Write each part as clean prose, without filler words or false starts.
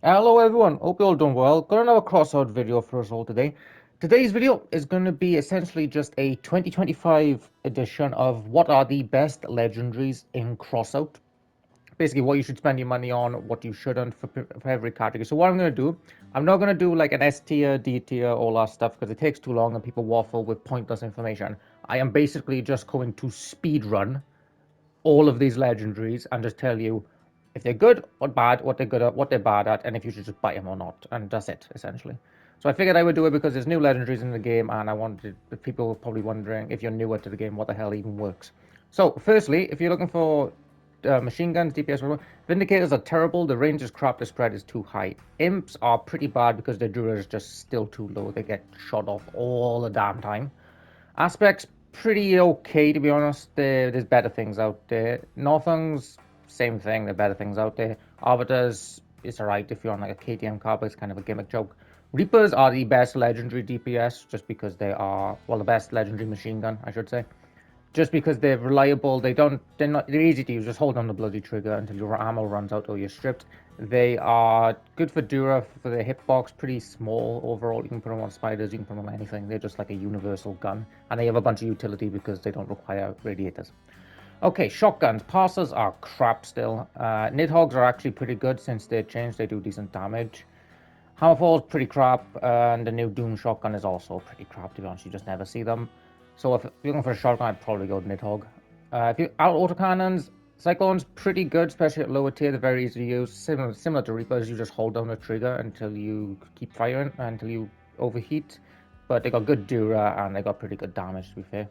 Hello everyone, hope you're all doing well. Got another Crossout video for us all today. Today's video is going to be essentially just a 2025 edition of what are the best legendaries in Crossout. Basically what you should spend your money on, what you shouldn't for every category. So what I'm going to do, I'm not going to do like an S tier, D tier, all that stuff because it takes too long and people waffle with pointless information. I am basically just going to speed run all of these legendaries and just tell you if they're good or bad, what they're good at, what they're bad at, and if you should just buy them or not. And that's it, essentially. So I figured I would do it because there's new legendaries in the game, and I wanted people were probably wondering if you're newer to the game, what the hell even works. So, firstly, if you're looking for machine guns, DPS, whatever, Vindicators are terrible. The range is crap. The spread is too high. Imps are pretty bad because their Dura is just still too low. They get shot off all the damn time. Aspects pretty okay to be honest. There's better things out there. Northungs, same thing. There are better things out there. Arbiters, it's alright if you're on like a KTM car, but it's kind of a gimmick joke. Reapers are the best legendary DPS just because they are, well, the best legendary machine gun, I should say. Just because they're reliable, they're easy to use. Just hold on the bloody trigger until your ammo runs out or you're stripped. They are good for Dura, for their hitbox, pretty small overall. You can put them on spiders, you can put them on anything. They're just like a universal gun. And they have a bunch of utility because they don't require radiators. Okay, shotguns. Passers are crap still. Nidhogs are actually pretty good since they changed. They do decent damage. Hammerfall's pretty crap, and the new Doom shotgun is also pretty crap, to be honest. You just never see them. So if you're looking for a shotgun, I'd probably go Nidhogg. If you autocannons, Cyclone's pretty good, especially at lower tier. They're very easy to use. Similar to Reapers, you just hold down the trigger until you keep firing, until you overheat. But they got good Dura, and they got pretty good damage, to be fair.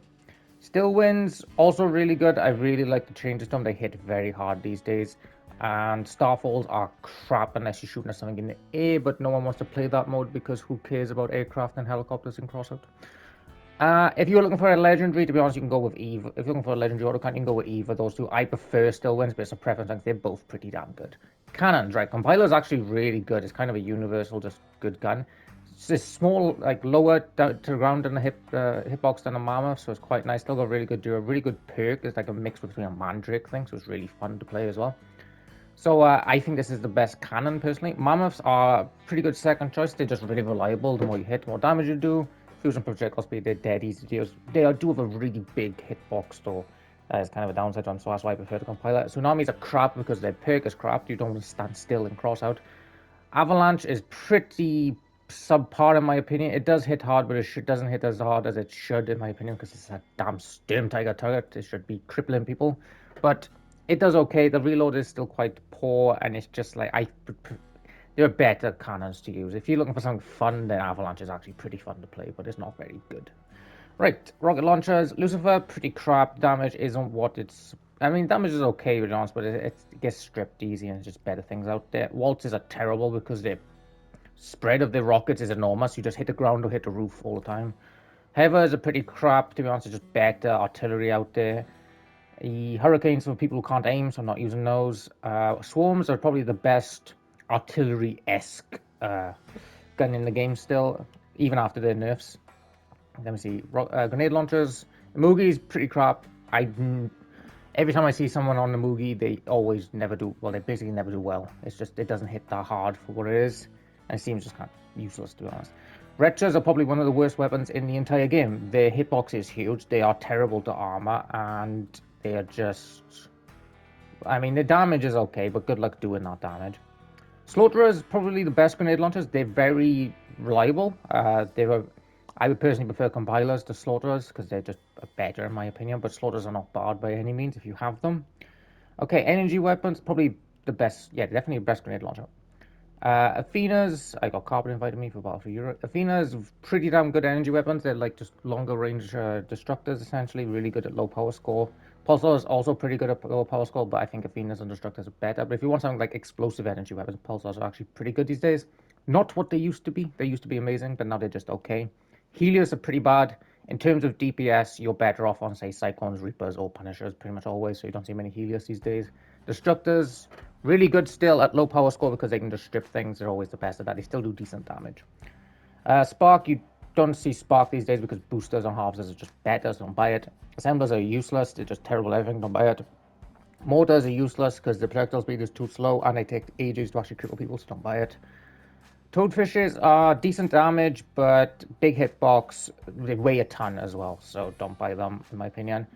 Still wins, also really good. I really like the changes to them. They hit very hard these days. And Starfalls are crap unless you're shooting at something in the air, but no one wants to play that mode because who cares about aircraft and helicopters in Crossout? If you're looking for a legendary, to be honest, you can go with Eve. If you're looking for a legendary autocannon, you can go with either those two. I prefer Still Wins, but it's a preference. I think they're both pretty damn good. Cannons, right? Compiler's actually really good. It's kind of a universal, just good gun. It's this small, like lower to the ground than a hitbox than a mammoth, so it's quite nice. Still got really good do a really good perk. It's like a mix between a mandrake thing, so it's really fun to play as well. So I think this is the best cannon personally. Mammoths are pretty good second choice. They're just really reliable. The more you hit, the more damage you do. Fusion projectile speed, they're dead easy to use. They do have a really big hitbox though. It's kind of a downside to them, so that's why I prefer to compiler. Tsunamis are crap because their perk is crap. You don't want to stand still and cross out. Avalanche is pretty subpar in my opinion. It does hit hard, but it doesn't hit as hard as it should in my opinion because it's a damn Sturm Tiger turret. It should be crippling people. But it does okay. The reload is still quite poor, and it's just like there are better cannons to use. If you're looking for something fun, then Avalanche is actually pretty fun to play, but it's not very good. Right, rocket launchers. Lucifer, pretty crap. Damage isn't what it's. I mean, damage is okay, to be honest, but it gets stripped easy and it's just better things out there. Waltzes are terrible because the spread of the rockets is enormous. You just hit the ground or hit the roof all the time. Heavers are pretty crap, to be honest. It's just better artillery out there. The hurricanes for people who can't aim, so I'm not using those. Swarms are probably the best artillery-esque gun in the game still, even after their nerfs. Let me see. Grenade launchers. Moogie's pretty crap. Every time I see someone on the Moogie, they always never do well. They basically never do well. It's just it doesn't hit that hard for what it is, and it seems just kind of useless to be honest. Retchers are probably one of the worst weapons in the entire game. Their hitbox is huge. They are terrible to armor, and they are just. I mean, the damage is okay, but good luck doing that damage. Slaughterers probably the best grenade launchers. They're very reliable. I would personally prefer compilers to slaughterers because they're just better in my opinion. But slaughterers are not bad by any means if you have them. Okay, energy weapons probably the best. Yeah, definitely the best grenade launcher. Athena's, I got Carpet invited me for Battle for Europe. Athena's pretty damn good energy weapons. They're like just longer range destructors essentially, really good at low power score. Pulsar is also pretty good at low power score, but I think Athena's and Destructors are better. But if you want something like explosive energy weapons, Pulsars are actually pretty good these days. Not what they used to be. They used to be amazing, but now they're just okay. Helios are pretty bad. In terms of DPS, you're better off on, say, Cyclones, Reapers, or Punishers pretty much always, so you don't see many Helios these days. Destructors, really good still at low power score because they can just strip things. They're always the best at that. They still do decent damage. Spark, you don't see Spark these days because boosters on halves are just better, so don't buy it. Assemblers are useless. They're just terrible at everything. Don't buy it. Mortars are useless because the projectile speed is too slow and they take ages to actually cripple people, so don't buy it. Toadfishes are decent damage, but big hitbox. They weigh a ton as well, so don't buy them, in my opinion.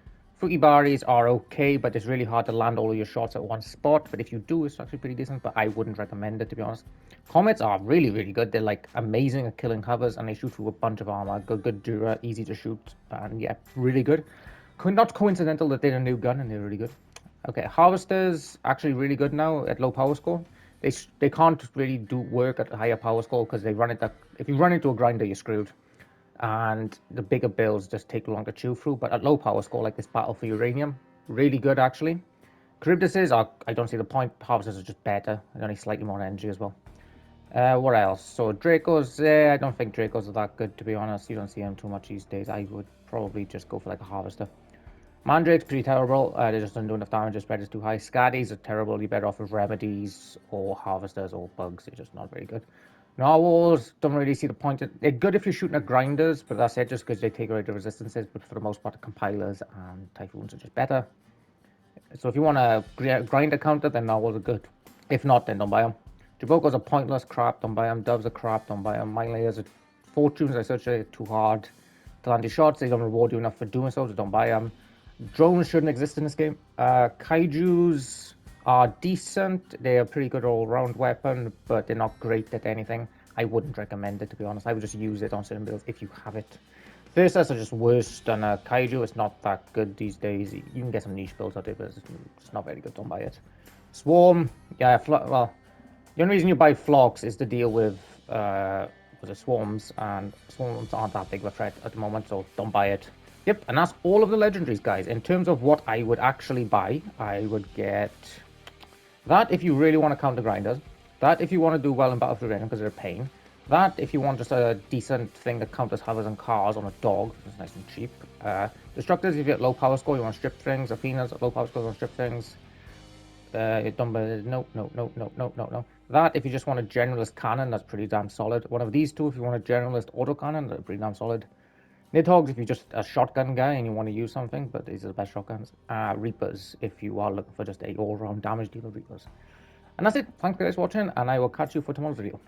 Fukibaris are okay, but it's really hard to land all of your shots at one spot. But if you do, it's actually pretty decent, but I wouldn't recommend it, to be honest. Comets are really, really good. They're like amazing at killing hovers, and they shoot through a bunch of armor. Good Dura, easy to shoot, and yeah, really good. Not coincidental that they're a new gun, and they're really good. Okay, harvesters actually really good now at low power score. They can't really do work at a higher power score because they run it that if you run into a grinder, you're screwed, and the bigger builds just take longer to chew through. But at low power score, like this battle for uranium, really good actually. Charybdises are, I don't see the point. Harvesters are just better and only slightly more energy as well. What else? So Dracos, I don't think Dracos are that good, to be honest. You don't see them too much these days. I would probably just go for like a harvester. Mandrake's pretty terrible. They just don't do enough damage. The spread is too high. Scatties are terrible. You're better off with remedies or harvesters or bugs. They're just not very good. Narwhals, don't really see the point. They're good if you're shooting at grinders, but that's it just because they take away the resistances. But for the most part, the compilers and typhoons are just better. So if you want a grinder counter, then narwhals are good. If not, then don't buy them. Jabocos are pointless crap. Don't buy them. Doves are crap. Don't buy them. Mine layers are fortunes. I search it too hard to land your shots. They don't reward you enough for doing so, so don't buy them. Drones shouldn't exist in this game. Kaijus are decent. They are a pretty good all-round weapon, but they're not great at anything. I wouldn't recommend it, to be honest. I would just use it on certain builds if you have it. Thyrsus are just worse than a Kaiju. It's not that good these days. You can get some niche builds out there, but it's not very good. Don't buy it. Swarm, yeah, well, the only reason you buy flocks is to deal with swarms, and swarms aren't that big of a threat at the moment, so don't buy it. Yep, and that's all of the legendaries, guys. In terms of what I would actually buy, I would get that if you really want to counter grinders. That if you want to do well in Battlefield Arena because they're a pain. That if you want just a decent thing that counters hovers and cars on a dog, it's nice and cheap. Destructors, if you get low power score, you want to strip things. Athena's at low power score, you want to strip things. No. That if you just want a generalist cannon, that's pretty damn solid. One of these two if you want a generalist autocannon, that's pretty damn solid. Nidhogg's if you're just a shotgun guy and you want to use something, but these are the best shotguns. Reapers if you are looking for just a all-round damage dealer Reapers. And that's it. Thanks guys for watching, and I will catch you for tomorrow's video.